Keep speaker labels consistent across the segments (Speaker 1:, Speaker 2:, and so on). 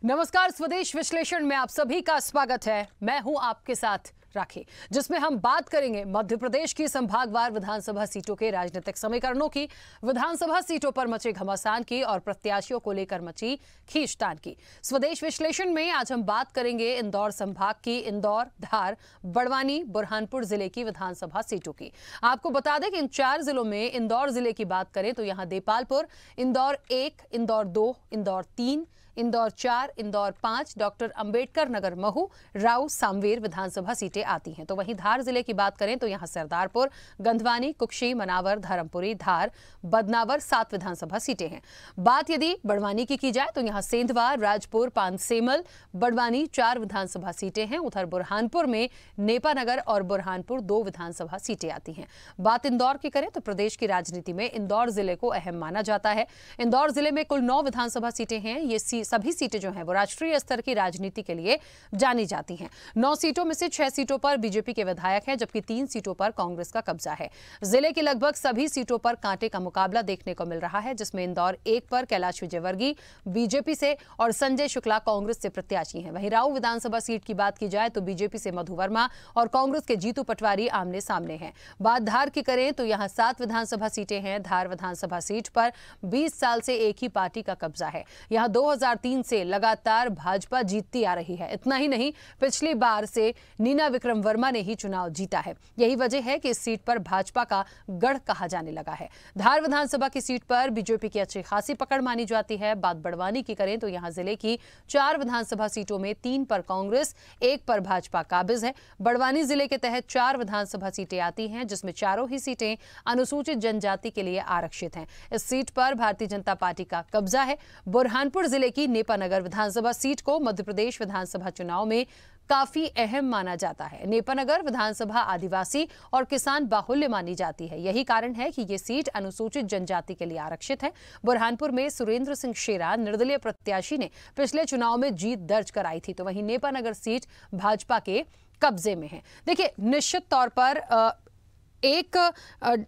Speaker 1: नमस्कार, स्वदेश विश्लेषण में आप सभी का स्वागत है। मैं हूं आपके साथ राखी, जिसमें हम बात करेंगे मध्य प्रदेश की संभागवार विधानसभा सीटों के राजनीतिक समीकरणों की, विधानसभा सीटों पर मचे घमासान की और प्रत्याशियों को लेकर मची खींचतान की। स्वदेश विश्लेषण में आज हम बात करेंगे इंदौर संभाग की, इंदौर, धार, बड़वानी, बुरहानपुर जिले की विधानसभा सीटों की। आपको बता दें कि इन 4 जिलों में इंदौर जिले की बात करें तो यहां देपालपुर, इंदौर 1, इंदौर 2, इंदौर 3, इंदौर 4, इंदौर 5, डॉक्टर अंबेडकर नगर महू, राऊ, सामवेर विधानसभा सीटें आती हैं। तो वहीं धार जिले की बात करें तो यहां सरदारपुर, गंधवानी, कुक्षी, मनावर, धर्मपुरी, धार, बदनावर 7 विधानसभा सीटें हैं। बात यदि बड़वानी की जाए तो यहां सेंधवा, राजपुर, पानसेमल, बड़वानी 4 विधानसभा सीटें हैं। उधर बुरहानपुर में नेपानगर और बुरहानपुर 2 विधानसभा सीटें आती हैं। बात इंदौर की करें तो प्रदेश की राजनीति में इंदौर जिले को अहम माना जाता है। इंदौर जिले में कुल 9 विधानसभा सीटें हैं। ये सभी सीटें जो हैं वो राष्ट्रीय स्तर की राजनीति के लिए जानी जाती हैं। 9 सीटों में से 6 सीटों पर बीजेपी के विधायक हैं, जबकि 3 सीटों पर कांग्रेस का कब्जा है। जिले की लगभग सभी सीटों पर कांटे का मुकाबला देखने को मिल रहा है, जिसमें इंदौर 1 पर कैलाश विजयवर्गीय बीजेपी से और संजय शुक्ला कांग्रेस से प्रत्याशी हैं। वहीं राऊ विधानसभा सीट की बात की जाए तो बीजेपी से मधु वर्मा और कांग्रेस के जीतू पटवारी आमने सामने हैं। बात धार की करें तो यहां 7 विधानसभा सीटें हैं। धार विधानसभा सीट पर 20 साल से एक ही पार्टी का कब्जा है। यहां 2003 से लगातार भाजपा जीतती आ रही है। इतना ही नहीं, पिछली बार से नीना विक्रम वर्मा ने ही चुनाव जीता है। यही वजह है कि इस सीट पर भाजपा का गढ़ कहा जाने लगा है। धार विधानसभा की सीट पर बीजेपी की अच्छी खासी पकड़ मानी जाती है। बात बड़वानी की करें तो यहां जिले की 4 विधानसभा सीटों में 3 पर कांग्रेस, 1 पर भाजपा काबिज है। बड़वानी जिले के तहत 4 विधानसभा सीटें आती हैं, जिसमें चारों ही सीटें अनुसूचित जनजाति के लिए आरक्षित हैं। इस सीट पर भारतीय जनता पार्टी का कब्जा है। बुरहानपुर जिले की नेपानगर विधानसभा सीट को मध्य प्रदेश विधानसभा चुनाव में काफी अहम माना जाता है। नेपानगर विधानसभा आदिवासी और किसान बाहुल्य मानी जाती है। यही कारण है कि ये सीट अनुसूचित जनजाति के लिए आरक्षित है। बुरहानपुर में सुरेंद्र सिंह शेरा निर्दलीय प्रत्याशी ने पिछले चुनाव में जीत दर्ज कराई थी, तो वहीं नेपानगर सीट भाजपा के कब्जे में है। देखिए, निश्चित तौर पर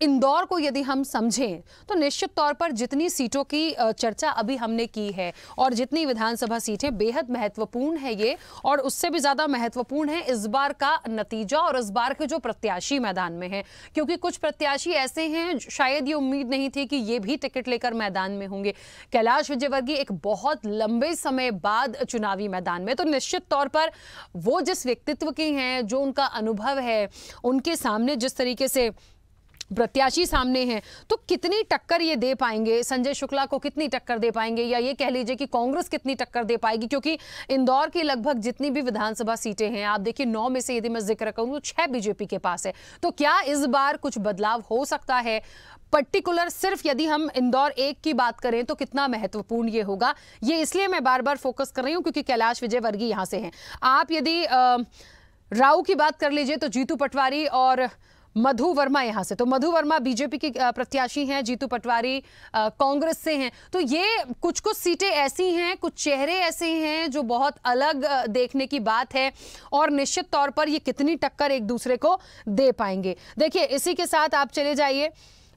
Speaker 1: इंदौर को यदि हम समझें तो निश्चित तौर पर जितनी सीटों की चर्चा अभी हमने की है और जितनी विधानसभा सीटें, बेहद महत्वपूर्ण है ये, और उससे भी ज़्यादा महत्वपूर्ण है इस बार का नतीजा और इस बार के जो प्रत्याशी मैदान में हैं, क्योंकि कुछ प्रत्याशी ऐसे हैं शायद ये उम्मीद नहीं थी कि ये भी टिकट लेकर मैदान में होंगे। कैलाश विजयवर्गीय एक बहुत लंबे समय बाद चुनावी मैदान में, तो निश्चित तौर पर वो जिस व्यक्तित्व के हैं, जो उनका अनुभव है, उनके सामने जिस तरीके से प्रत्याशी सामने हैं, तो कितनी टक्कर ये दे पाएंगे, संजय शुक्ला को कितनी टक्कर दे पाएंगे, या ये कह लीजिए कि कांग्रेस कितनी टक्कर दे पाएगी, क्योंकि इंदौर की लगभग जितनी भी विधानसभा सीटें हैं, आप देखिए 9 में से यदि मैं जिक्र करूं तो 6 बीजेपी के पास है। तो क्या इस बार कुछ बदलाव हो सकता है? पर्टिकुलर सिर्फ यदि हम इंदौर 1 की बात करें तो कितना महत्वपूर्ण ये होगा, ये इसलिए मैं बार बार फोकस कर रही हूं क्योंकि कैलाश विजयवर्गीय यहां से हैं। आप यदि राऊ की बात कर लीजिए तो जीतू पटवारी और मधु वर्मा यहां से, तो मधु वर्मा बीजेपी की प्रत्याशी हैं, जीतू पटवारी कांग्रेस से हैं। तो ये कुछ सीटें ऐसी हैं, कुछ चेहरे ऐसे हैं जो बहुत अलग देखने की बात है, और निश्चित तौर पर ये कितनी टक्कर एक दूसरे को दे पाएंगे। देखिए, इसी के साथ आप चले जाइए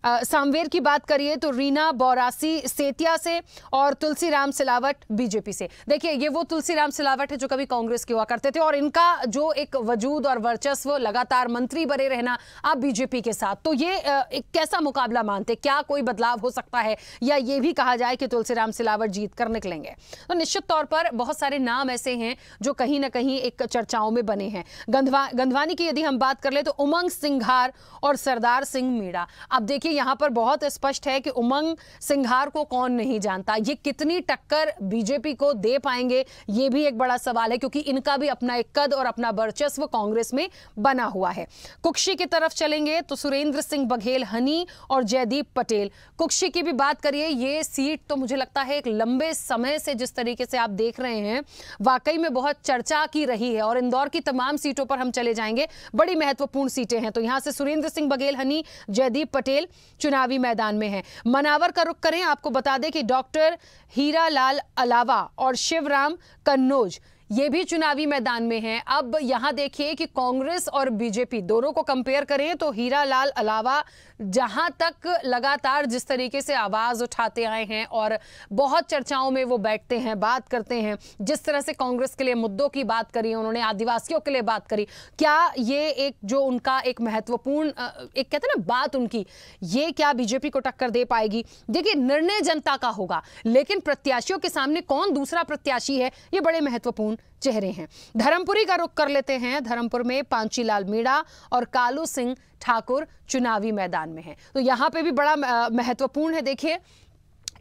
Speaker 1: सामवेर की बात करिए तो रीना बौरासी सेतिया से और तुलसीराम सिलावट बीजेपी से। देखिए, ये वो तुलसीराम सिलावट है जो कभी कांग्रेस के हुआ करते थे, और इनका जो एक वजूद और वर्चस्व, लगातार मंत्री बने रहना अब बीजेपी के साथ, तो ये एक कैसा मुकाबला मानते, क्या कोई बदलाव हो सकता है, या ये भी कहा जाए कि तुलसीराम सिलावट जीत कर निकलेंगे? तो निश्चित तौर पर बहुत सारे नाम ऐसे हैं जो कहीं ना कहीं एक चर्चाओं में बने हैं। गंधवानी की यदि हम बात कर ले तो उमंग सिंघार और सरदार सिंह मीणा। अब देखिए, यहां पर बहुत स्पष्ट है कि उमंग सिंघार को कौन नहीं जानता, ये कितनी टक्कर बीजेपी को दे पाएंगे, ये भी एक बड़ा सवाल है, क्योंकि इनका भी अपना एक कद और अपना वर्चस्व कांग्रेस में बना हुआ है। कुक्षी की तरफ चलेंगे तो सुरेंद्र सिंह बघेल हनी और जयदीप पटेल। कुक्षी की भी बात करिए, ये सीट तो मुझे लगता है एक लंबे समय से जिस तरीके से आप देख रहे हैं, वाकई में बहुत चर्चा की रही है, और इंदौर की तमाम सीटों पर हम चले जाएंगे, बड़ी महत्वपूर्ण सीटें हैं। तो यहां से सुरेंद्र सिंह बघेल हनी, जयदीप पटेल चुनावी मैदान में है। मनावर का रुख करें, आपको बता दें कि डॉक्टर हीरालाल अलावा और शिवराम कन्नौज ये भी चुनावी मैदान में हैं। अब यहां देखिए कि कांग्रेस और बीजेपी दोनों को कंपेयर करें तो हीरालाल अलावा जहां तक लगातार जिस तरीके से आवाज उठाते आए हैं और बहुत चर्चाओं में वो बैठते हैं, बात करते हैं, जिस तरह से कांग्रेस के लिए मुद्दों की बात करी उन्होंने, आदिवासियों के लिए बात करी, क्या ये एक जो उनका एक महत्वपूर्ण एक कहते हैं ना बात उनकी, ये क्या बीजेपी को टक्कर दे पाएगी? देखिए, निर्णय जनता का होगा, लेकिन प्रत्याशियों के सामने कौन दूसरा प्रत्याशी है, ये बड़े महत्वपूर्ण चेहरे हैं। धर्मपुरी का रुख कर लेते हैं। धर्मपुर में पांचीलाल मीणा और कालू सिंह ठाकुर चुनावी मैदान में हैं, तो यहां पे भी बड़ा महत्वपूर्ण है। देखिए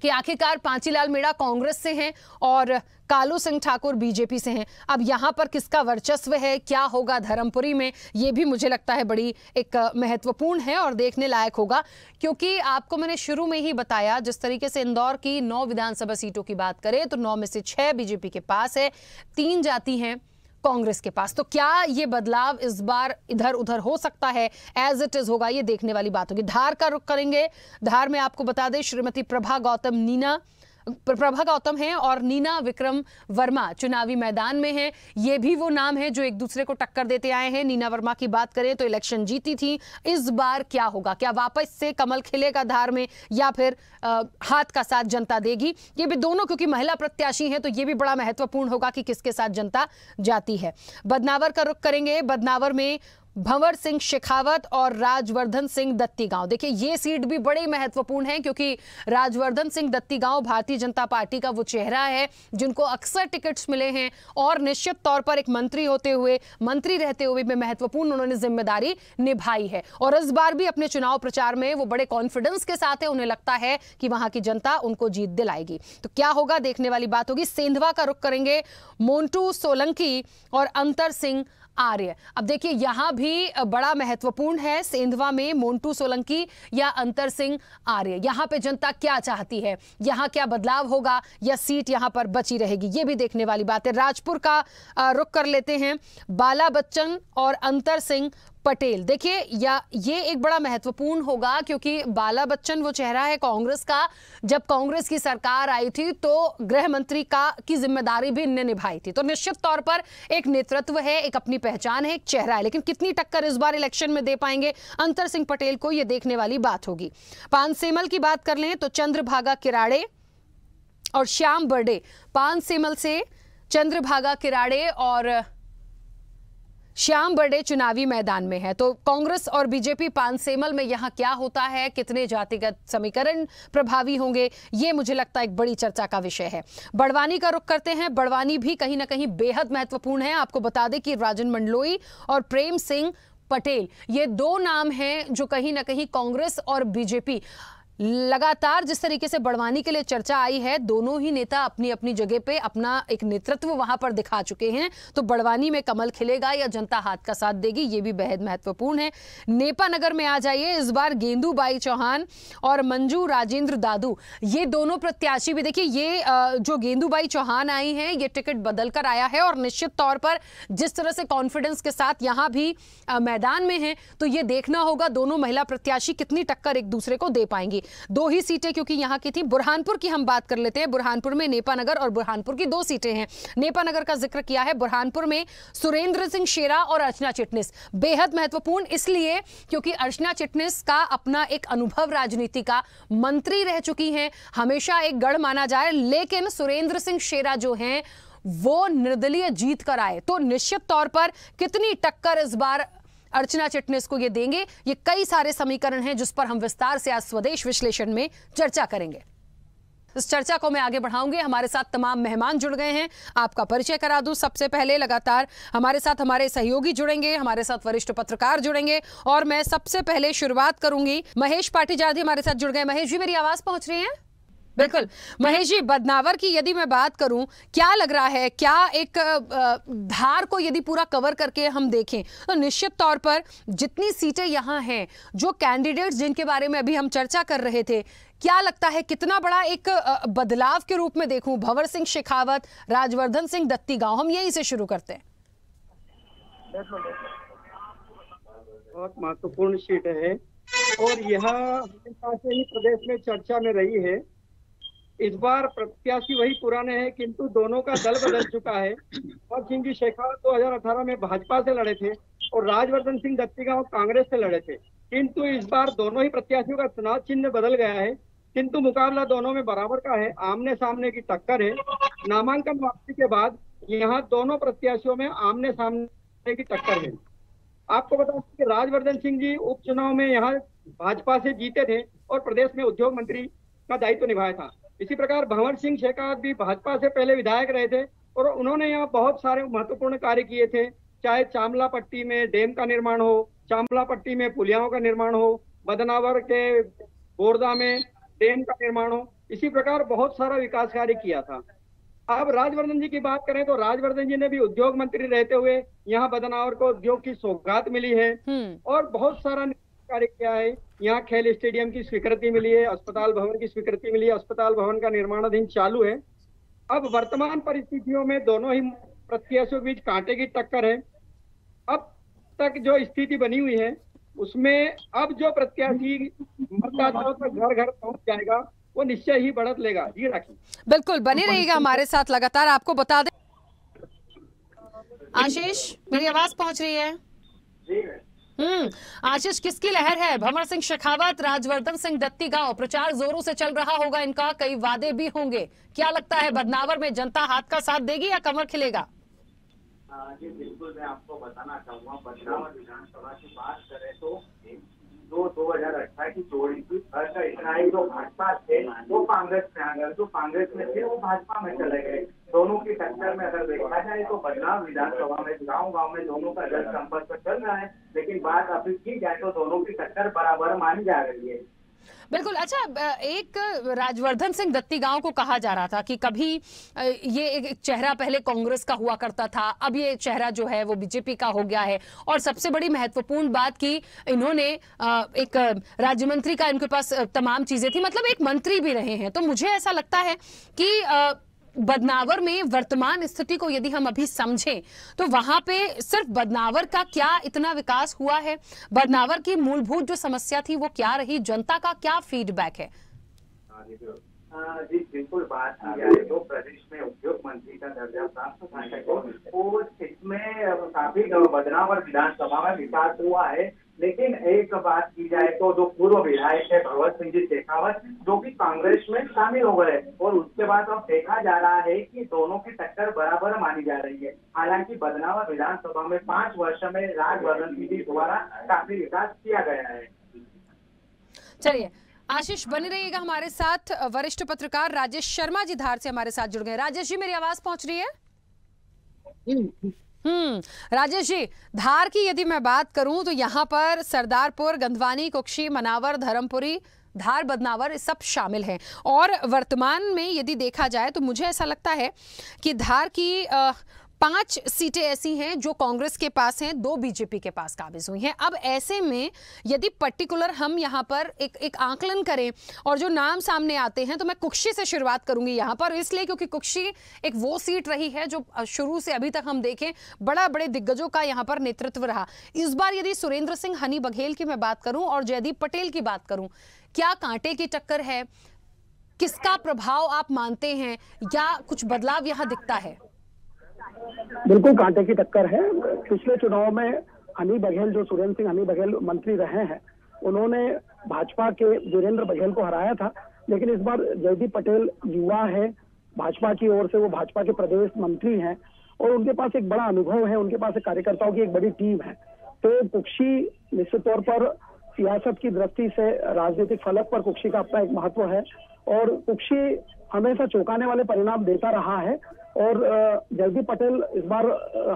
Speaker 1: कि आखिरकार पांचीलाल मीणा कांग्रेस से हैं और कालू सिंह ठाकुर बीजेपी से हैं। अब यहां पर किसका वर्चस्व है, क्या होगा धर्मपुरी में, ये भी मुझे लगता है बड़ी एक महत्वपूर्ण है और देखने लायक होगा, क्योंकि आपको मैंने शुरू में ही बताया जिस तरीके से इंदौर की 9 विधानसभा सीटों की बात करें तो 9 में से 6 बीजेपी के पास है, 3 जाती हैं कांग्रेस के पास। तो क्या ये बदलाव इस बार इधर उधर हो सकता है, एज इट इज होगा, ये देखने वाली बात होगी। धार का रुख करेंगे। धार में आपको बता दें श्रीमती प्रभा गौतम हैं और नीना विक्रम वर्मा चुनावी मैदान में हैं। ये भी वो नाम है जो एक दूसरे को टक्कर देते आए हैं। नीना वर्मा की बात करें तो इलेक्शन जीती थी, इस बार क्या होगा, क्या वापस से कमल खिलेगा धार में या फिर हाथ का साथ जनता देगी? ये भी दोनों क्योंकि महिला प्रत्याशी हैं तो ये भी बड़ा महत्वपूर्ण होगा कि किसके साथ जनता जाती है। बदनावर का रुख करेंगे। बदनावर में भंवर सिंह शेखावत और राजवर्धन सिंह दत्तीगांव। देखिए, ये सीट भी बड़ी महत्वपूर्ण है क्योंकि राजवर्धन सिंह दत्तीगांव भारतीय जनता पार्टी का वो चेहरा है जिनको अक्सर टिकट्स मिले हैं और निश्चित तौर पर एक मंत्री रहते हुए भी महत्वपूर्ण उन्होंने जिम्मेदारी निभाई है और इस बार भी अपने चुनाव प्रचार में वो बड़े कॉन्फिडेंस के साथ है। उन्हें लगता है कि वहां की जनता उनको जीत दिलाएगी। तो क्या होगा, देखने वाली बात होगी। सेंधवा का रुख करेंगे। मोंटू सोलंकी और अंतर सिंह आर्य। अब देखिए, यहां भी बड़ा महत्वपूर्ण है। सेंधवा में मोंटू सोलंकी या अंतर सिंह आर्य, यहां पे जनता क्या चाहती है, यहां क्या बदलाव होगा या सीट यहां पर बची रहेगी, ये भी देखने वाली बात है। राजपुर का रुख कर लेते हैं। बाला बच्चन और अंतर सिंह पटेल। देखिए, ये एक बड़ा महत्वपूर्ण होगा क्योंकि बाला बच्चन वो चेहरा है कांग्रेस का। जब कांग्रेस की सरकार आई थी तो गृह मंत्री की जिम्मेदारी भी इनने निभाई थी, तो निश्चित तौर पर एक नेतृत्व है, एक अपनी पहचान है, एक चेहरा है। लेकिन कितनी टक्कर इस बार इलेक्शन में दे पाएंगे अंतर सिंह पटेल को, ये देखने वाली बात होगी। पानसेमल की बात कर लें तो चंद्रभागा किराड़े और श्याम बर्डे। पानसेमल से चंद्रभागा किराड़े और श्याम बर्डे चुनावी मैदान में है। तो कांग्रेस और बीजेपी पानसेमल में यहां क्या होता है, कितने जातिगत समीकरण प्रभावी होंगे, ये मुझे लगता है एक बड़ी चर्चा का विषय है। बड़वानी का रुख करते हैं। बड़वानी भी कहीं ना कहीं बेहद महत्वपूर्ण है। आपको बता दें कि राजन मंडलोई और प्रेम सिंह पटेल, ये 2 नाम हैं जो कहीं ना कहीं कांग्रेस और बीजेपी लगातार जिस तरीके से बड़वानी के लिए चर्चा आई है, दोनों ही नेता अपनी अपनी जगह पे अपना एक नेतृत्व वहां पर दिखा चुके हैं। तो बड़वानी में कमल खिलेगा या जनता हाथ का साथ देगी, ये भी बेहद महत्वपूर्ण है। नेपा नगर में आ जाइए। इस बार गेंदूबाई चौहान और मंजू राजेंद्र दादू, ये दोनों प्रत्याशी भी देखिए, ये जो गेंदूबाई चौहान आई हैं ये टिकट बदल कर आया है और निश्चित तौर पर जिस तरह से कॉन्फिडेंस के साथ यहां भी मैदान में है, तो ये देखना होगा दोनों महिला प्रत्याशी कितनी टक्कर एक दूसरे को दे पाएंगी। 2 ही सीटें क्योंकि यहां की थी। बुरहानपुर की हम बात कर लेते हैं। बुरहानपुर में नेपा नगर और बुरहानपुर की 2 सीटें हैं। नेपा नगर का जिक्र किया है। बुरहानपुर में सुरेंद्र सिंह शेरा और अर्चना चिटनिस, बेहद महत्वपूर्ण इसलिए क्योंकि अर्चना चिटनिस का अपना एक अनुभव राजनीति का, मंत्री रह चुकी हैं, हमेशा एक गढ़ माना जाए, लेकिन सुरेंद्र सिंह शेरा जो हैं वो निर्दलीय जीत कर आए, तो निश्चित तौर पर कितनी टक्कर इस बार अर्चना चिटनिस को ये देंगे, ये कई सारे समीकरण हैं जिस पर हम विस्तार से आज स्वदेश विश्लेषण में चर्चा करेंगे। इस चर्चा को मैं आगे बढ़ाऊंगे। हमारे साथ तमाम मेहमान जुड़ गए हैं। आपका परिचय करा दूं। सबसे पहले लगातार हमारे साथ हमारे सहयोगी जुड़ेंगे, हमारे साथ वरिष्ठ पत्रकार जुड़ेंगे और मैं सबसे पहले शुरुआत करूंगी। महेश पाटीजादी हमारे साथ जुड़ गए। महेश जी, मेरी आवाज पहुंच रही है? बिल्कुल। महेश जी, बदनावर की यदि मैं बात करूं, क्या लग रहा है, क्या एक धार को यदि पूरा कवर करके हम देखें तो निश्चित तौर पर जितनी सीटें यहां हैं, जो कैंडिडेट्स जिनके बारे में अभी हम चर्चा कर रहे थे, क्या लगता है कितना बड़ा एक बदलाव के रूप में देखूं? भंवर सिंह शेखावत, राजवर्धन सिंह दत्तीगांव, हम यहीं से शुरू करते हैं।
Speaker 2: बहुत महत्वपूर्ण सीट है और यह हमेशा से ही प्रदेश में चर्चा में रही है। इस बार प्रत्याशी वही पुराने हैं किंतु दोनों का दल बदल चुका है। भंवर सिंह जी शेखावत 2018 में भाजपा से लड़े थे और राजवर्धन सिंह दत्तीगांव कांग्रेस से लड़े थे। किंतु इस बार दोनों ही प्रत्याशियों का चुनाव चिन्ह बदल गया है, किंतु मुकाबला दोनों में बराबर का है, आमने सामने की टक्कर है। नामांकन वापसी के बाद यहाँ दोनों प्रत्याशियों में आमने सामने की टक्कर है। आपको बता दें कि राजवर्धन सिंह जी उपचुनाव में यहाँ भाजपा से जीते थे और प्रदेश में उद्योग मंत्री का दायित्व निभाया था। इसी प्रकार भंवर सिंह शेखावत भी भाजपा से पहले विधायक रहे थे और उन्होंने यहाँ बहुत सारे महत्वपूर्ण कार्य किए थे, चाहे चामला पट्टी में डैम का निर्माण हो, चामला पट्टी में पुलियाओं का निर्माण हो, बदनावर के बोरदा में डैम का निर्माण हो, इसी प्रकार बहुत सारा विकास कार्य किया था। अब राजवर्धन जी की बात करें तो राजवर्धन जी ने भी उद्योग मंत्री रहते हुए यहाँ बदनावर को उद्योग की सौगात मिली है और बहुत सारा कार्य किया है। यहाँ खेल स्टेडियम की स्वीकृति मिली है, अस्पताल भवन की स्वीकृति मिली है, अस्पताल भवन का निर्माणाधीन चालू है। अब वर्तमान परिस्थितियों में दोनों ही प्रत्याशियों के बीच कांटे की टक्कर है। अब तक जो स्थिति बनी हुई है उसमें अब जो प्रत्याशी मतदाताओं तक घर घर पहुंच जाएगा वो निश्चय ही बढ़त लेगा। जी राखी,
Speaker 1: बिल्कुल बने रहिएगा हमारे साथ लगातार। आपको बता दें आशीष, मेरी आवाज पहुंच रही है? आशीष, किसकी लहर है? भंवर सिंह शेखावत, राजवर्धन सिंह दत्ती गांव, प्रचार जोरों से चल रहा होगा इनका, कई वादे भी होंगे। क्या लगता है बदनावर में जनता हाथ का साथ देगी या कमर खिलेगा?
Speaker 3: जी बिल्कुल, मैं आपको बताना चाहूँगा, बदनावर विधानसभा की बात करें तो 2018 की जोड़ी थी। का इतना ही जो भाजपा थे वो कांग्रेस में आ गए, जो कांग्रेस में थे वो भाजपा में चले गए। दोनों की टक्कर में अगर देखा जाए तो बदनावर विधानसभा में गांव-गांव में दोनों का जनसंपर्क चल रहा है, लेकिन बात अभी की जाए तो दोनों की टक्कर बराबर मानी जा रही है।
Speaker 1: बिल्कुल। अच्छा, एक राजवर्धन सिंह दत्ती गांव को कहा जा रहा था कि कभी ये एक चेहरा पहले कांग्रेस का हुआ करता था, अब ये चेहरा जो है वो बीजेपी का हो गया है। और सबसे बड़ी महत्वपूर्ण बात कि इन्होंने एक राज्य मंत्री का इनके पास तमाम चीजें थी, मतलब एक मंत्री भी रहे हैं। तो मुझे ऐसा लगता है कि बदनावर में वर्तमान स्थिति को यदि हम अभी समझें तो वहां पे सिर्फ बदनावर का क्या इतना विकास हुआ है, बदनावर की मूलभूत जो समस्या थी वो क्या रही, जनता का क्या फीडबैक है?
Speaker 3: जी बिल्कुल, बात की जाए तो प्रदेश में उद्योग मंत्री का दर्जा प्राप्त था और इसमें काफी बदनावर विधानसभा में विकास हुआ है। लेकिन एक बात की जाए तो जो पूर्व विधायक है भंवर सिंह जी शेखावत, जो कि कांग्रेस में शामिल हो गए और उसके बाद अब देखा जा रहा है कि दोनों की टक्कर बराबर मानी जा रही है। हालांकि बदनावर विधानसभा में 5 वर्ष में राजवर्धन सिंह जी द्वारा काफी विकास किया गया है।
Speaker 1: चलिए आशीष, बने रहिएगा हमारे साथ। वरिष्ठ पत्रकार राजेश शर्मा जी धार से हमारे साथ जुड़ गए। राजेश जी, मेरी आवाज पहुंच रही है? राजेश जी, धार की यदि मैं बात करूं तो यहाँ पर सरदारपुर, गंधवानी, कुक्षी, मनावर, धर्मपुरी, धार, बदनावर सब शामिल हैं। और वर्तमान में यदि देखा जाए तो मुझे ऐसा लगता है कि धार की 5 सीटें ऐसी हैं जो कांग्रेस के पास हैं, 2 बीजेपी के पास काबिज हुई हैं। अब ऐसे में यदि पर्टिकुलर हम यहाँ पर एक आंकलन करें और जो नाम सामने आते हैं, तो मैं कुक्षी से शुरुआत करूंगी यहाँ पर, इसलिए क्योंकि कुक्षी एक वो सीट रही है जो शुरू से अभी तक हम देखें बड़े दिग्गजों का यहाँ पर नेतृत्व रहा। इस बार यदि सुरेंद्र सिंह हनी बघेल की मैं बात करूं और जयदीप पटेल की बात करूं, क्या कांटे की टक्कर है? किसका प्रभाव आप मानते हैं या कुछ बदलाव यहाँ दिखता है?
Speaker 4: बिल्कुल कांटे की टक्कर है। पिछले चुनाव में हनी बघेल, जो सुरेंद्र सिंह हनी बघेल मंत्री रहे हैं, उन्होंने भाजपा के वीरेंद्र बघेल को हराया था। लेकिन इस बार जयदीप पटेल युवा है, भाजपा की ओर से वो भाजपा के प्रदेश मंत्री हैं और उनके पास एक बड़ा अनुभव है, उनके पास एक कार्यकर्ताओं की एक बड़ी टीम है। तो कुक्षी निश्चित तौर पर सियासत की दृष्टि से राजनीतिक फलक पर कुक्षी का अपना एक महत्व है और कुक्षी हमेशा चौंकाने वाले परिणाम देता रहा है और जयदीप पटेल इस बार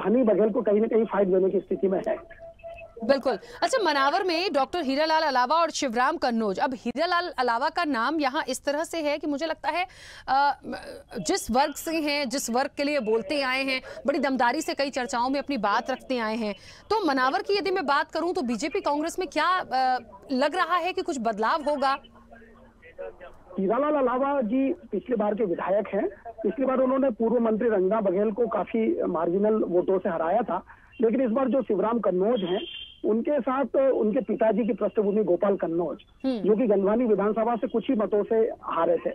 Speaker 4: हनी बघेल को कहीं न कहीं फाइट देने की स्थिति में है।
Speaker 1: बिल्कुल। अच्छा, मनावर में डॉक्टर हीरालाल अलावा और शिवराम कन्नौज। अब हीरालाल अलावा का नाम यहाँ इस तरह से है कि मुझे लगता है जिस वर्ग से हैं, जिस वर्ग के लिए बोलते आए हैं, बड़ी दमदारी से कई चर्चाओं में अपनी बात रखते आए हैं। तो मनावर की यदि मैं बात करूं तो बीजेपी कांग्रेस में क्या लग रहा है कि कुछ बदलाव होगा?
Speaker 4: हीरालाल अलावा जी पिछली बार के विधायक हैं। पिछली बार उन्होंने पूर्व मंत्री रंजना बघेल को काफी मार्जिनल वोटों से हराया था। लेकिन इस बार जो शिवराम कन्नौज हैं, उनके साथ उनके पिताजी की पृष्ठभूमि गोपाल कन्नौज, जो कि गंधवानी विधानसभा से कुछ ही मतों से हारे थे,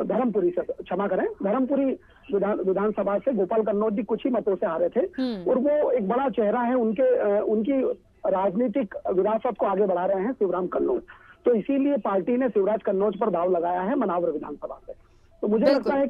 Speaker 4: धर्मपुरी से, क्षमा करें, धर्मपुरी विधानसभा से गोपाल कन्नौज जी कुछ ही मतों से हारे थे और वो एक बड़ा चेहरा है, उनकी राजनीतिक विरासत को आगे बढ़ा रहे हैं शिवराम कन्नौज। तो इसीलिए पार्टी ने शिवराज कन्नौज पर दाव लगाया है मनावर विधानसभा से। तो मुझे लगता है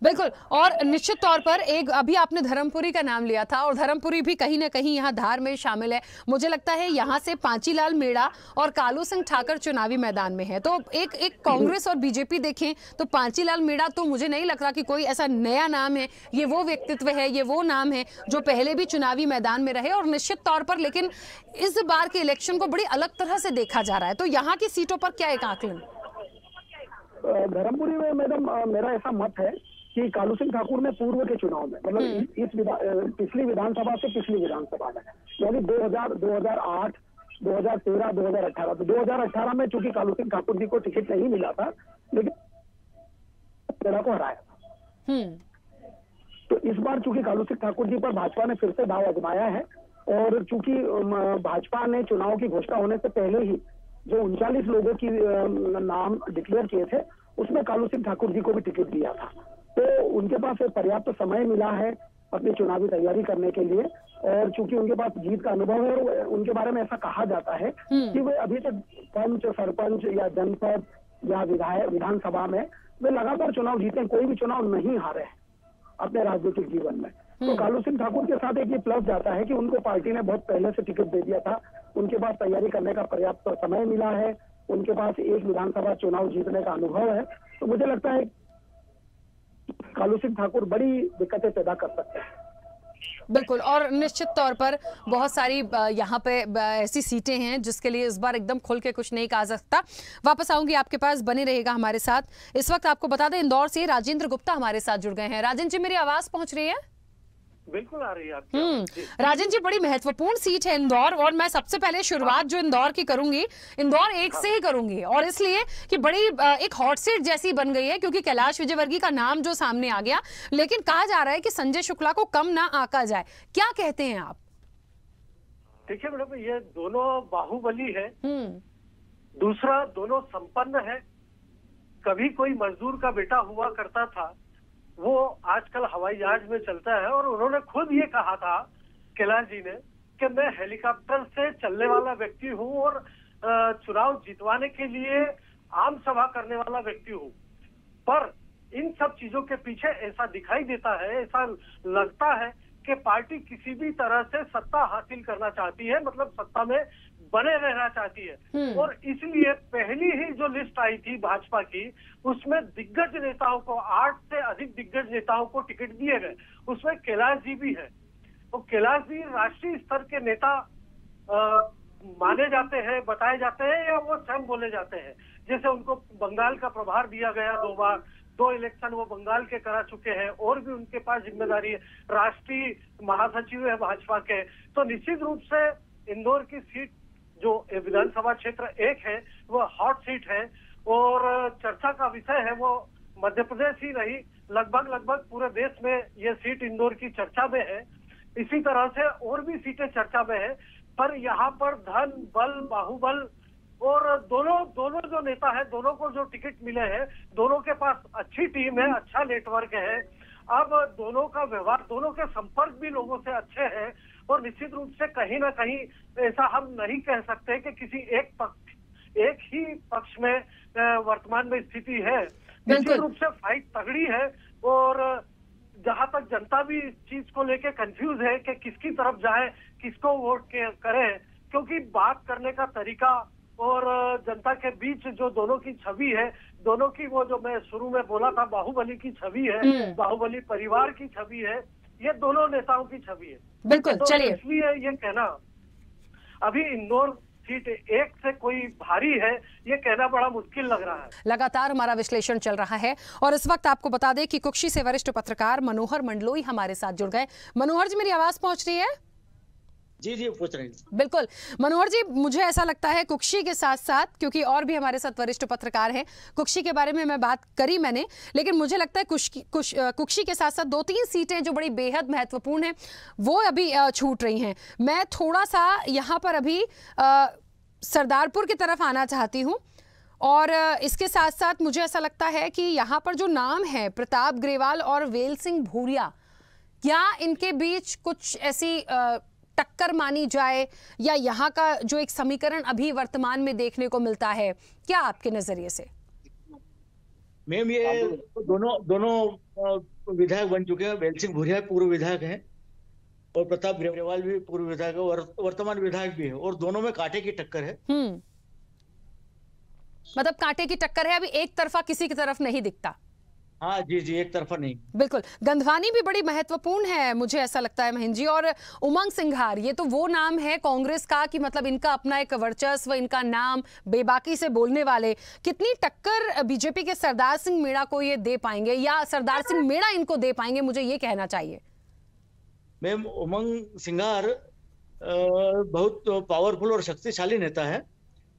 Speaker 1: बिल्कुल। और निश्चित तौर पर एक अभी आपने धर्मपुरी का नाम लिया था और धर्मपुरी भी कहीं ना कहीं यहाँ धार में शामिल है। मुझे लगता है यहाँ से पांचीलाल मेड़ा और कालू सिंह ठाकर चुनावी मैदान में है। तो एक कांग्रेस और बीजेपी देखें तो पांचीलाल मेड़ा तो मुझे नहीं लगता कि कोई ऐसा नया नाम है, ये वो व्यक्तित्व है, ये वो नाम है जो पहले भी चुनावी मैदान में रहे और निश्चित तौर पर लेकिन इस बार के इलेक्शन को बड़ी अलग तरह से देखा जा रहा है। तो यहाँ की सीटों पर क्या एक आकलन?
Speaker 4: धर्मपुरी में मैडम मेरा ऐसा मत है कि कालू सिंह ठाकुर ने पूर्व के चुनाव में मतलब पिछली विधानसभा से पिछली विधानसभा में यानी 2000, 2008, 2013, 2018 तो 2018 में चूंकि कालू सिंह ठाकुर जी को टिकट नहीं मिला था लेकिन मेरा को हराया था। तो इस बार चूंकि कालू सिंह ठाकुर जी पर भाजपा ने फिर से दाव आजमाया है और चूंकि भाजपा ने चुनाव की घोषणा होने से पहले ही जो 39 लोगों की नाम डिक्लेयर किए थे उसमें कालू सिंह ठाकुर जी को भी टिकट दिया था। तो उनके पास पर्याप्त समय मिला है अपनी चुनावी तैयारी करने के लिए और चूंकि उनके पास जीत का अनुभव है और उनके बारे में ऐसा कहा जाता है कि वे अभी तक पंच, सरपंच या जनपद या विधानसभा में वे लगातार चुनाव जीते, कोई भी चुनाव नहीं हारे हैं अपने राजनीतिक जीवन में। तो कालू सिंह ठाकुर के साथ एक ये प्लस जाता है कि उनको पार्टी ने बहुत पहले से टिकट दे दिया था, उनके पास तैयारी करने का पर्याप्त समय मिला है, उनके पास एक विधानसभा चुनाव जीतने का अनुभव है। तो मुझे लगता है कालू सिंह ठाकुर बड़ी दिक्कतें पैदा कर सकते हैं।
Speaker 1: बिल्कुल। और निश्चित तौर पर बहुत सारी यहाँ पे ऐसी सीटें हैं जिसके लिए इस बार एकदम खुल के कुछ नहीं कहा जा सकता। वापस आऊंगी आपके पास, बने रहेगा हमारे साथ। इस वक्त आपको बता दें इंदौर से राजेंद्र गुप्ता हमारे साथ जुड़ गए हैं। राजेंद्र जी, मेरी आवाज पहुंच रही है?
Speaker 5: बिल्कुल आ रही है आपकी।
Speaker 1: राजेंद्र जी, बड़ी महत्वपूर्ण सीट है इंदौर और मैं सबसे पहले शुरुआत जो इंदौर की करूंगी, इंदौर एक से ही करूंगी और इसलिए कि बड़ी एक हॉट सीट जैसी बन गई है क्योंकि कैलाश विजयवर्गीय का नाम जो सामने आ गया, लेकिन कहा जा रहा है कि संजय शुक्ला को कम ना आंका जाए। क्या कहते हैं आप?
Speaker 5: देखिए मैडम, ये दोनों बाहुबली है, दूसरा दोनों संपन्न है। कभी कोई मजदूर का बेटा हुआ करता था, वो आजकल हवाई जहाज में चलता है और उन्होंने खुद ये कहा था कैलाश जी ने कि मैं हेलीकॉप्टर से चलने वाला व्यक्ति हूँ और चुनाव जितवाने के लिए आम सभा करने वाला व्यक्ति हूँ। पर इन सब चीजों के पीछे ऐसा दिखाई देता है, ऐसा लगता है कि पार्टी किसी भी तरह से सत्ता हासिल करना चाहती है, मतलब सत्ता में बने रहना चाहती है। और इसलिए पहली ही जो लिस्ट आई थी भाजपा की, उसमें दिग्गज नेताओं को 8 से अधिक दिग्गज नेताओं को टिकट दिए गए, उसमें कैलाश जी भी है। तो कैलाश जी राष्ट्रीय स्तर के नेता माने जाते हैं, बताए जाते हैं या वो स्वयं बोले जाते हैं। जैसे उनको बंगाल का प्रभार दिया गया 2 बार, 2 इलेक्शन वो बंगाल के करा चुके हैं और भी उनके पास जिम्मेदारी है, राष्ट्रीय महासचिव है भाजपा के। तो निश्चित रूप से इंदौर की सीट जो विधानसभा क्षेत्र 1 है वो हॉट सीट है और चर्चा का विषय है। वो मध्य प्रदेश ही नहीं, लगभग पूरे देश में ये सीट इंदौर की चर्चा में है। इसी तरह से और भी सीटें चर्चा में है, पर यहाँ पर धन बल बाहुबल और दोनों जो नेता है, दोनों को जो टिकट मिले हैं, दोनों के पास अच्छी टीम है, अच्छा नेटवर्क है। अब दोनों का व्यवहार, दोनों के संपर्क भी लोगों से अच्छे हैं और निश्चित रूप से कहीं ना कहीं ऐसा हम नहीं कह सकते कि किसी एक ही पक्ष में वर्तमान में स्थिति है। निश्चित रूप से फाइट तगड़ी है और जहां तक जनता भी इस चीज को लेके कंफ्यूज है कि किसकी तरफ जाए, किसको वोट करें, क्योंकि बात करने का तरीका और जनता के बीच जो दोनों की छवि है, दोनों की वो जो मैं शुरू में बोला था बाहुबली की छवि है, बाहुबली परिवार की छवि है, ये दोनों नेताओं की छवि है।
Speaker 1: बिल्कुल।
Speaker 5: तो
Speaker 1: चलिए,
Speaker 5: इसलिए ये कहना अभी इंदौर सीट 1 से कोई भारी है, ये कहना बड़ा मुश्किल लग रहा है।
Speaker 1: लगातार हमारा विश्लेषण चल रहा है और इस वक्त आपको बता दें कि कुक्षी से वरिष्ठ पत्रकार मनोहर मंडलोई हमारे साथ जुड़ गए। मनोहर जी, मेरी आवाज पहुंच रही है?
Speaker 6: जी पूछ रहे हैं।
Speaker 1: बिल्कुल मनोहर जी, मुझे ऐसा लगता है कुक्षी के साथ साथ, क्योंकि और भी हमारे साथ वरिष्ठ पत्रकार हैं, कुक्षी के बारे में मैं बात करी मैंने, लेकिन मुझे लगता है कुक्षी के साथ साथ 2-3 सीटें जो बड़ी बेहद महत्वपूर्ण हैं वो अभी छूट रही हैं। मैं थोड़ा सा यहाँ पर अभी सरदारपुर की तरफ आना चाहती हूँ और इसके साथ साथ मुझे ऐसा लगता है कि यहाँ पर जो नाम है प्रताप ग्रेवाल और वेल सिंह भूरिया, क्या इनके बीच कुछ ऐसी टक्कर मानी जाए, या यहाँ का जो एक समीकरण अभी वर्तमान में देखने को मिलता है, क्या आपके नजरिए से?
Speaker 6: मैम ये दोनों विधायक बन चुके हैं। वेल सिंह भूरिया पूर्व विधायक हैं और प्रताप ग्रेवाल भी पूर्व विधायक है और वर्तमान विधायक भी है, और दोनों में कांटे की टक्कर है।
Speaker 1: मतलब कांटे की टक्कर है, अभी एक तरफा किसी की तरफ नहीं दिखता।
Speaker 6: हाँ जी जी, एक तरफा नहीं।
Speaker 1: बिल्कुल। गंधवानी भी बड़ी महत्वपूर्ण है मुझे ऐसा लगता है महेंद्र जी, और उमंग सिंघार, ये तो वो नाम है कांग्रेस का कि मतलब इनका अपना एक वर्चस्व, इनका नाम बेबाकी से बोलने वाले। कितनी टक्कर बीजेपी के सरदार सिंह मीणा को ये दे पाएंगे, या सरदार सिंह मीणा इनको दे पाएंगे, मुझे ये कहना चाहिए।
Speaker 6: मैम उमंग सिंघार बहुत पावरफुल और शक्तिशाली नेता है,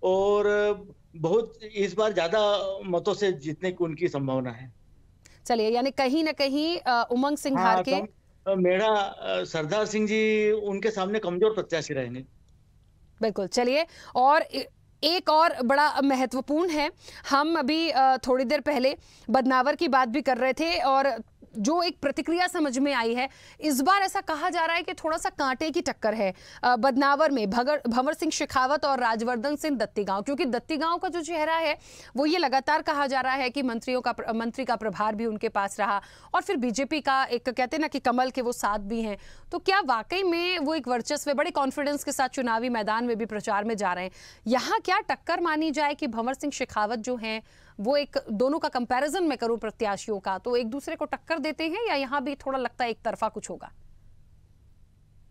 Speaker 6: और बहुत इस बार ज्यादा मतों से जीतने की उनकी संभावना है।
Speaker 1: चलिए, यानी कहीं ना कहीं उमंग सिंघार के
Speaker 6: मेरा सरदार सिंह जी उनके सामने कमजोर प्रत्याशी रहेंगे।
Speaker 1: बिल्कुल। चलिए, और एक और बड़ा महत्वपूर्ण है, हम अभी थोड़ी देर पहले बदनावर की बात भी कर रहे थे, और जो एक प्रतिक्रिया समझ में आई है, इस बार ऐसा कहा जा रहा है कि थोड़ा सा कांटे की टक्कर है बदनावर में भंवर सिंह शेखावत और राजवर्धन सिंह दत्तीगांव, क्योंकि दत्तीगांव का जो चेहरा है वो ये लगातार कहा जा रहा है कि मंत्री का प्रभार भी उनके पास रहा, और फिर बीजेपी का एक कहते हैं ना कि कमल के वो साथ भी हैं। तो क्या वाकई में वो एक वर्चस्व, बड़े कॉन्फिडेंस के साथ चुनावी मैदान में भी प्रचार में जा रहे हैं? यहाँ क्या टक्कर मानी जाए कि भंवर सिंह शेखावत जो हैं वो, एक दोनों का कंपैरिजन मैं करूं प्रत्याशियों का, तो एक दूसरे को टक्कर देते हैं, या यहाँ भी थोड़ा लगता है एक तरफा कुछ होगा?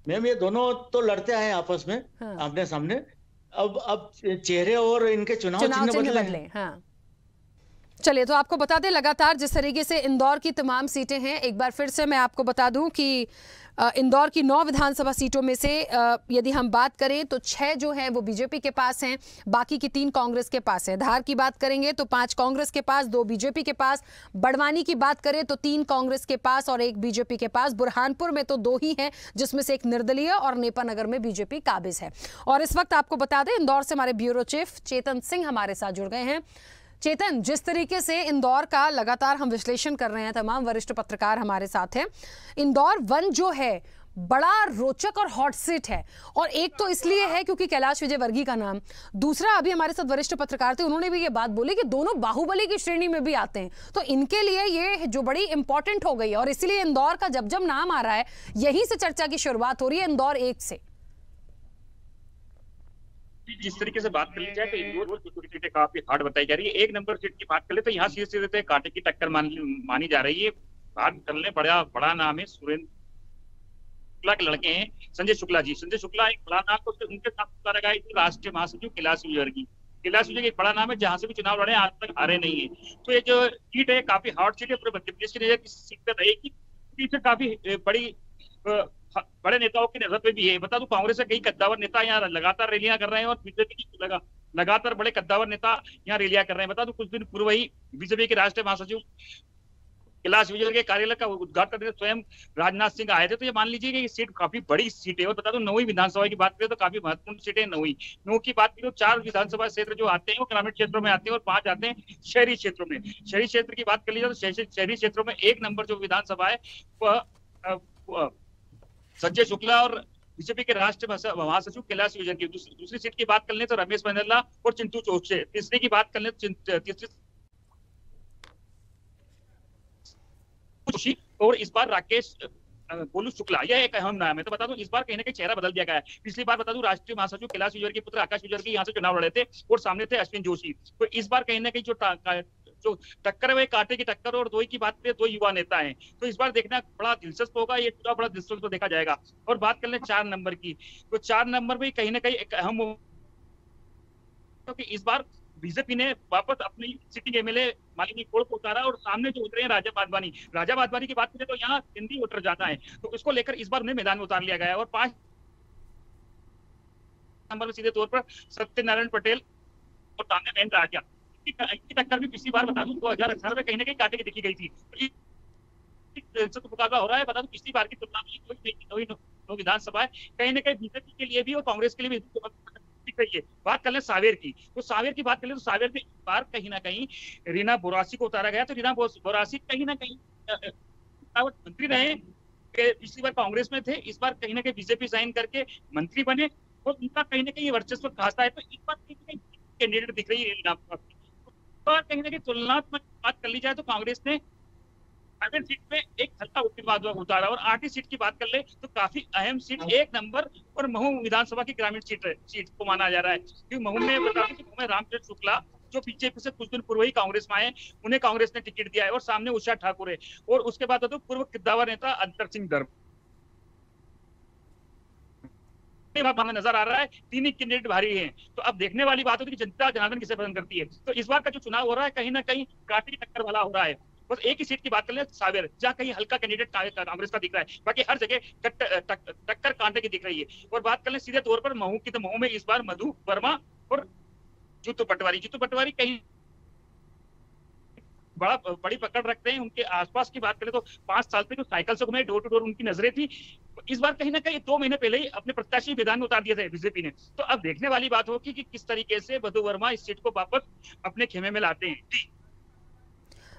Speaker 6: मैम ये दोनों तो लड़ते हैं आपस में, हाँ। आमने सामने। अब चेहरे और इनके चुनाव चिन्ह बदले।
Speaker 1: हाँ। चलिए, तो आपको बता दें लगातार जिस तरीके से इंदौर की तमाम सीटें हैं, एक बार फिर से मैं आपको बता दूं कि इंदौर की 9 विधानसभा सीटों में से यदि हम बात करें तो 6 जो हैं वो बीजेपी के पास हैं, बाकी की 3 कांग्रेस के पास है। धार की बात करेंगे तो 5 कांग्रेस के पास, 2 बीजेपी के पास। बड़वानी की बात करें तो 3 कांग्रेस के पास और 1 बीजेपी के पास। बुरहानपुर में तो 2 ही हैं, जिसमें से एक निर्दलीय, और नेपानगर में बीजेपी काबिज है। और इस वक्त आपको बता दें, इंदौर से हमारे ब्यूरो चीफ चेतन सिंह हमारे साथ जुड़ गए हैं। चेतन, जिस तरीके से इंदौर का लगातार हम विश्लेषण कर रहे हैं, तमाम वरिष्ठ पत्रकार हमारे साथ हैं, इंदौर 1 जो है बड़ा रोचक और हॉट सीट है, और एक तो इसलिए है क्योंकि कैलाश विजयवर्गीय का नाम, दूसरा अभी हमारे साथ वरिष्ठ पत्रकार थे, उन्होंने भी ये बात बोली कि दोनों बाहुबली की श्रेणी में भी आते हैं, तो इनके लिए ये जो बड़ी इंपॉर्टेंट हो गई है, और इसीलिए इंदौर का जब जब नाम आ रहा है यहीं से चर्चा की शुरुआत हो रही है, इंदौर 1 से।
Speaker 7: जिस तरीके से बात कर ली जाए तो इंदौर की सीटें काफी हार्ड बताई जा रही है। 1 नंबर सीट की बात कर ले तो यहाँ सीधे कांटे की टक्कर मानी जा रही है। बात कर ले, बड़ा नाम है, सुरेंद्र शुक्ला के लड़के हैं संजय शुक्ला जी। संजय शुक्ला एक बड़ा नाम, तो उनके साथ लगाई थी राष्ट्रीय महासचिव कैलाश विजयवर्गीय। कैलाश विजय एक बड़ा नाम है, जहां से भी चुनाव लड़े आज तक हारे नहीं है। तो ये जो सीट है काफी हार्ड सीट है, पूरे मध्य प्रदेश की नजर किस सीट पर रहेगी, सीट काफी बड़े नेताओं की नजर पे भी है। बता दूं, कांग्रेस के कई कद्दावर नेता यहाँ लगातार रैलियां कर रहे हैं, और बीजेपी की लगातार बड़े कद्दावर नेता यहाँ रैलियां कर रहे हैं। बता दूं, कुछ दिन पूर्व ही बीजेपी के राष्ट्रीय महासचिव कैलाश विजय के कार्यालय का उद्घाटन करने स्वयं राजनाथ सिंह आए थे। तो ये मान लीजिए कि ये सीट काफी बड़ी सीट है। और बता दूं, 9वीं विधानसभा की बात करें तो काफी महत्वपूर्ण सीट है। 9 की बात करें तो 4 विधानसभा क्षेत्र जो आते हैं वो ग्रामीण क्षेत्रों में आते हैं, और 5 आते हैं शहरी क्षेत्रों में। शहरी क्षेत्र की बात कर लीजिए तो शहरी क्षेत्रों में 1 नंबर जो विधानसभा है वह संजय शुक्ला और बीजेपी के राष्ट्रीय महासचिव कैलाश विजय की। दूसरी सीट की बात कर लें तो रमेश बंदरला और चिंटू चौकसे। तीसरी की बात कर लें तो और इस बार राकेश गोलू शुक्ला, यह एक अहम नाम है। तो बता दूं, इस बार कहीं ना कहीं चेहरा बदल दिया गया है। पिछली बार बता दूं, राष्ट्रीय महासचिव कैलाश विजय के पुत्र आकाश विजय यहाँ से चुनाव लड़े थे, और सामने थे अश्विन जोशी। तो इस बार कहीं ना कहीं जो टक्कर है वो कांटे की टक्कर, और 2 की बात करें 2 युवा नेता हैं। तो इस बार देखना बड़ा दिलचस्प होगा, ये चुनाव बड़ा दिलचस्प देखा जाएगा। और बात कर लें 4 नंबर की, तो 4 नंबर भी कहीं ना कहीं एक अहम, क्योंकि इस बार बीजेपी ने वापस अपनी सिटिंग एमएलए मालिनी कोल को उतारा, और सामने जो उतरे हैं राजा वाधवानी की बात करें तो यहाँ हिंदी वोटर ज्यादा है, तो इसको लेकर इस बार उन्हें मैदान में उतार लिया गया है। और 5 नंबर में सीधे तौर पर सत्यनारायण पटेल और सामने महेंद्र राजा की टक्कर भी पिछली बार बता दूं 2018 में कहीं ना कहीं कांटे की देखी गई थी। तो मुकाबला हो रहा है। बता दूं, पिछली बार की तुलना में कोई विधानसभा है कहीं ना कहीं बीजेपी के लिए भी और कांग्रेस के लिए भी दिख रही है। बात कर लें सावेर की, तो सावेर की बात कर लें तो सावेर में इस बार कहीं ना कहीं रीना बोरासी को उतारा गया। तो रीना बोरासी कहीं ना कहीं मंत्री रहे, पिछली बार कांग्रेस में थे, इस बार कहीं ना कहीं बीजेपी साइन करके मंत्री बने और उनका कहीं ना कहीं वर्चस्व खाता है। तो इस बार कहीं ना कहीं कैंडिडेट दिख रही है रीना बोरासी। तो कहीं ना कहीं तुलनात्मक बात कर ली जाए तो कांग्रेस ने 7 सीट में एक हल्का उम्मीदवार उतारा और 8वीं सीट की बात कर ले तो काफी अहम सीट 1 नंबर और महू विधानसभा की ग्रामीण सीट को माना जा रहा है। क्योंकि महू में बता दें कि महू में रामचंद्र शुक्ला जो बीजेपी से कुछ दिन पूर्व ही कांग्रेस में आए, उन्हें कांग्रेस ने टिकट दिया है और सामने उषा ठाकुर है और उसके बाद तो पूर्व किद्दावर नेता अंतर सिंह धर्म हमें नजर आ रहा है। 3 ही कैंडिडेट भारी हैं। तो अब देखने वाली बात होती है कि जनता जनार्दन किसे पसंद करती है। तो इस बार का जो चुनाव हो रहा है कहीं ना कहीं कांटे की टक्कर वाला हो रहा है। बस एक ही सीट की बात कर ले सावेर, जहाँ कहीं हल्का कैंडिडेट कांग्रेस का दिख रहा है, बाकी हर जगह टक्कर कांटे की दिख रही है। और बात कर ले सीधे तौर पर महू की, तो महू में इस बार मधु वर्मा और जीतू पटवारी कहीं बड़ी पकड़ रखते हैं। उनके आसपास की बात करें तो 5 साल से जो साइकिल से घूमे, डोर टू डोर उनकी नजरें थी। इस बार कहीं ना कहीं 2 महीने पहले ही अपने प्रत्याशी मैदान में उतार दिए थे बीजेपी ने। तो अब देखने वाली बात होगी कि किस तरीके से मधु वर्मा इस सीट को वापस अपने खेमे में लाते हैं। जी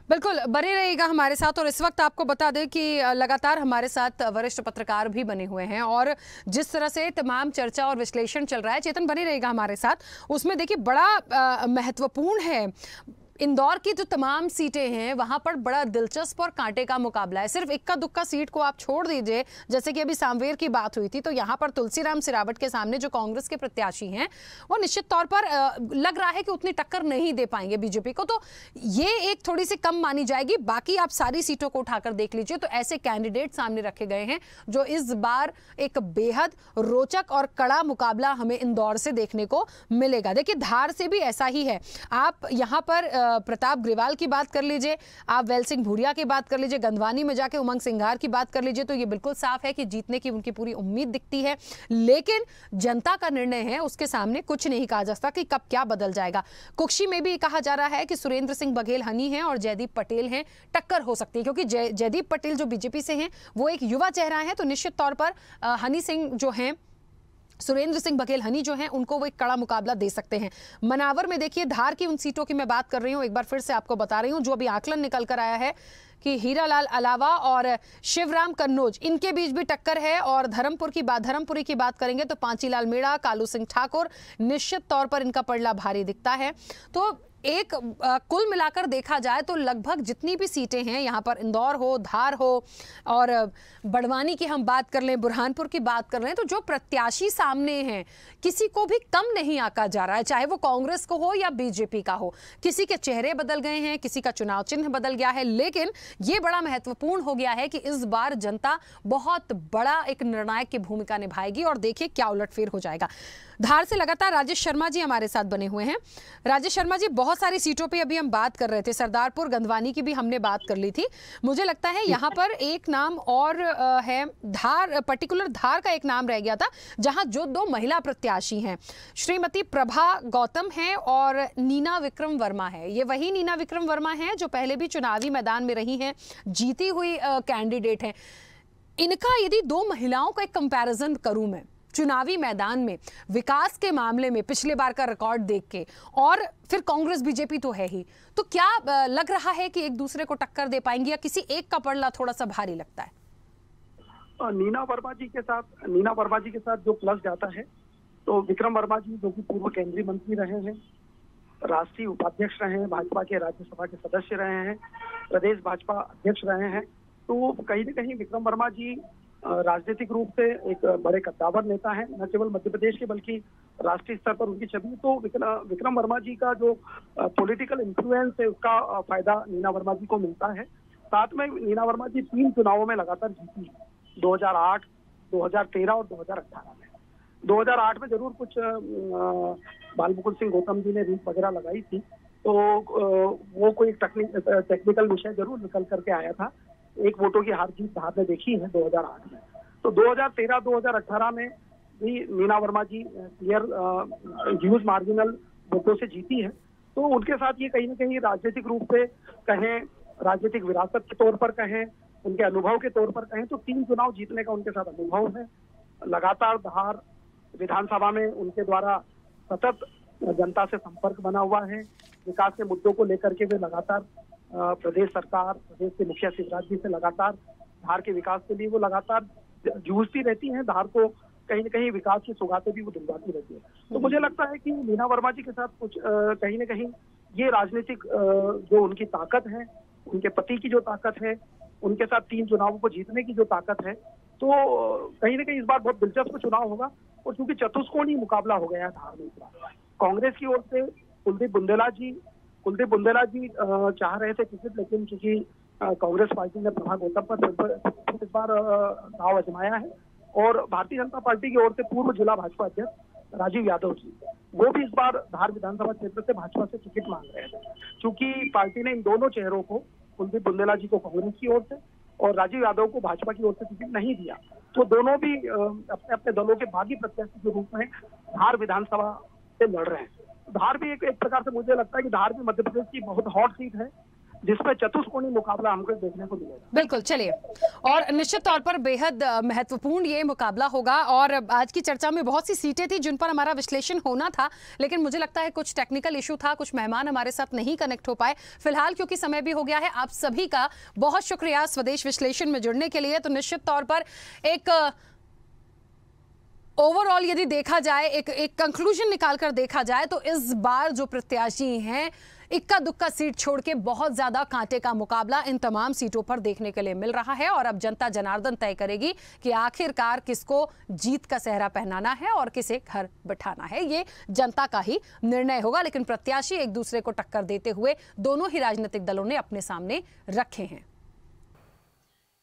Speaker 1: बिल्कुल, बने रहिएगा हमारे साथ। और इस वक्त आपको बता दें कि लगातार हमारे साथ वरिष्ठ पत्रकार भी बने हुए हैं और जिस तरह से तमाम चर्चा और विश्लेषण चल रहा है, चेतन बने रहिएगा हमारे साथ। उसमें देखिए बड़ा महत्वपूर्ण है, इंदौर की जो तमाम सीटें हैं वहां पर बड़ा दिलचस्प और कांटे का मुकाबला है। सिर्फ इक्का दुक्का सीट को आप छोड़ दीजिए, जैसे कि अभी सांवेर की बात हुई थी, तो यहां पर तुलसीराम सिरावट के सामने जो कांग्रेस के प्रत्याशी हैं वो निश्चित तौर पर लग रहा है कि उतनी टक्कर नहीं दे पाएंगे बीजेपी को। तो ये एक थोड़ी सी कम मानी जाएगी। बाकी आप सारी सीटों को उठाकर देख लीजिए तो ऐसे कैंडिडेट सामने रखे गए हैं जो इस बार एक बेहद रोचक और कड़ा मुकाबला हमें इंदौर से देखने को मिलेगा। देखिए धार से भी ऐसा ही है। आप यहां पर प्रताप ग्रेवाल की बात कर लीजिए, आप वेल सिंह भूरिया की बात कर लीजिए, गंधवानी में जाके उमंग सिंघार की बात कर लीजिए, तो ये बिल्कुल साफ है कि जीतने की उनकी पूरी उम्मीद दिखती है। लेकिन जनता का निर्णय है, उसके सामने कुछ नहीं कहा जा सकता कि कब क्या बदल जाएगा। कुक्षी में भी कहा जा रहा है कि सुरेंद्र सिंह बघेल हनी हैं और जयदीप पटेल हैं, टक्कर हो सकती है क्योंकि जयदीप पटेल जो बीजेपी से हैं वो एक युवा चेहरा है। तो निश्चित तौर पर हनी सिंह जो हैं, सुरेंद्र सिंह बघेल हनी जो हैं, उनको वो एक कड़ा मुकाबला दे सकते हैं। मनावर में देखिए धार की उन सीटों की मैं बात कर रही हूँ, एक बार फिर से आपको बता रही हूँ, जो अभी आकलन निकल कर आया है कि हीरालाल अलावा और शिवराम कन्नौज, इनके बीच भी टक्कर है। और धर्मपुरी की बात करेंगे तो पांचीलाल मेड़ा, कालू सिंह ठाकुर, निश्चित तौर पर इनका पलड़ा भारी दिखता है। तो एक कुल मिलाकर देखा जाए तो लगभग जितनी भी सीटें हैं यहाँ पर, इंदौर हो, धार हो और बड़वानी की हम बात कर लें, बुरहानपुर की बात कर लें, तो जो प्रत्याशी सामने हैं किसी को भी कम नहीं आंका जा रहा है, चाहे वो कांग्रेस को हो या बीजेपी का हो। किसी के चेहरे बदल गए हैं, किसी का चुनाव चिन्ह बदल गया है, लेकिन ये बड़ा महत्वपूर्ण हो गया है कि इस बार जनता बहुत बड़ा एक निर्णायक की भूमिका निभाएगी और देखिए क्या उलटफेर हो जाएगा। धार से लगातार राजेश शर्मा जी हमारे साथ बने हुए हैं। राजेश शर्मा जी, बहुत सारी सीटों पे अभी हम बात कर रहे थे, सरदारपुर, गंधवानी की भी हमने बात कर ली थी। मुझे लगता है यहाँ पर एक नाम और है, पर्टिकुलर धार का एक नाम रह गया था जहां जो 2 महिला प्रत्याशी हैं, श्रीमती प्रभा गौतम है और नीना विक्रम वर्मा है। ये वही नीना विक्रम वर्मा है जो पहले भी चुनावी मैदान में रही हैं, जीती हुई कैंडिडेट हैं। इनका यदि 2 महिलाओं का एक कंपैरिजन करूं मैं चुनावी मैदान में, विकास के मामले में पिछले बार का रिकॉर्ड देख के, और फिर कांग्रेस बीजेपी तो है ही, तो क्या लग रहा है कि एक दूसरे को टक्कर दे पाएंगे या किसी एक का पलड़ा थोड़ा सा भारी लगता है?
Speaker 4: नीना वर्मा जी के साथ जो प्लस जाता है, तो विक्रम वर्मा जी जो कि पूर्व केंद्रीय मंत्री रहे हैं, राष्ट्रीय उपाध्यक्ष रहे हैं, भाजपा के राज्यसभा के सदस्य रहे हैं, प्रदेश भाजपा अध्यक्ष रहे हैं, तो कहीं न कहीं विक्रम वर्मा जी राजनीतिक रूप से एक बड़े कद्दावर नेता हैं, न केवल मध्य प्रदेश के बल्कि राष्ट्रीय स्तर पर उनकी छवि। तो विक्रम वर्मा जी का जो पॉलिटिकल इन्फ्लुएंस है उसका फायदा नीना वर्मा जी को मिलता है। साथ में नीना वर्मा जी 3 चुनावों में लगातार जीती है, 2008, 2013 और 2018 में। 2008 में जरूर कुछ बालमुकुंद सिंह गौतम जी ने रीत वगैरह लगाई थी, तो वो कोई टेक्निकल विषय जरूर निकल करके आया था। 1 वोटों की हार जीत धार ने देखी है 2008 में। तो 2013-2018 में भी नीना वर्मा जी क्लियर ह्यूज मार्जिनल वोटों से जीती है। तो उनके साथ ये कहीं ना कहीं राजनीतिक रूप से कहें, राजनीतिक विरासत के तौर पर कहें, उनके अनुभव के तौर पर कहें, तो 3 चुनाव जीतने का उनके साथ अनुभव है। लगातार धार विधानसभा में उनके द्वारा सतत जनता से संपर्क बना हुआ है। विकास के मुद्दों को लेकर के वे लगातार प्रदेश सरकार, प्रदेश के मुखिया शिवराज जी से लगातार धार के विकास के लिए वो लगातार जूझती रहती हैं। धार को कहीं न कहीं विकास की सौगातें भी वो दिलवाती रहती है। तो मुझे लगता है कि मीना वर्मा जी के साथ कुछ कहीं न कहीं ये राजनीतिक जो उनकी ताकत है, उनके पति की जो ताकत है, उनके साथ 3 चुनावों को जीतने की जो ताकत है, तो कहीं न कहीं इस बार बहुत दिलचस्प चुनाव होगा। और चूंकि चतुष्कोणीय मुकाबला हो गया है धार में इस बार, कांग्रेस की ओर से कुलदीप बुंदेला जी चाह रहे थे टिकट, लेकिन चूंकि कांग्रेस पार्टी ने प्रभा गौतम पर इस बार दाव आजमाया है। और भारतीय जनता पार्टी की ओर से पूर्व जिला भाजपा अध्यक्ष राजीव यादव जी, वो भी इस बार धार विधानसभा क्षेत्र से भाजपा से टिकट मांग रहे थे। चूंकि पार्टी ने इन दोनों चेहरों को, कुलदीप बुंदेला जी को कांग्रेस की ओर से और राजीव यादव को भाजपा की ओर से टिकट नहीं दिया, तो दोनों भी अपने अपने दलों के बागी प्रत्याशी के रूप में धार विधानसभा से लड़ रहे हैं। धार भी एक प्रकार से मुझे लगता है कि धार भी मध्य प्रदेश की बहुत हॉट सीट है, जिसमें चतुष्कोणीय मुकाबला हमको देखने को मिलेगा।
Speaker 1: बिल्कुल, चलिए, और निश्चित तौर पर बेहद महत्वपूर्ण ये मुकाबला होगा। और आज की चर्चा में बहुत सी सीटें थी जिन पर हमारा विश्लेषण होना था, लेकिन मुझे लगता है कुछ टेक्निकल इशू था, कुछ मेहमान हमारे साथ नहीं कनेक्ट हो पाए। फिलहाल क्योंकि समय भी हो गया है, आप सभी का बहुत शुक्रिया स्वदेश विश्लेषण में जुड़ने के लिए। तो निश्चित तौर पर एक ओवरऑल यदि देखा जाए, एक कंक्लूजन निकालकर देखा जाए, तो इस बार जो प्रत्याशी हैं, इक्का दुक्का सीट छोड़ के बहुत ज्यादा कांटे का मुकाबला इन तमाम सीटों पर देखने के लिए मिल रहा है। और अब जनता जनार्दन तय करेगी कि आखिरकार किसको जीत का सेहरा पहनाना है और किसे घर बिठाना है। ये जनता का ही निर्णय होगा, लेकिन प्रत्याशी एक दूसरे को टक्कर देते हुए दोनों ही राजनीतिक दलों ने अपने सामने रखे हैं।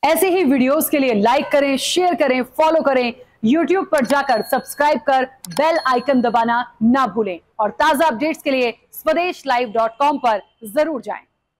Speaker 1: ऐसे ही वीडियोस के लिए लाइक करें, शेयर करें, फॉलो करें, YouTube पर जाकर सब्सक्राइब कर बेल आइकन दबाना ना भूलें। और ताजा अपडेट्स के लिए स्वदेशलाइव.com पर जरूर जाएं।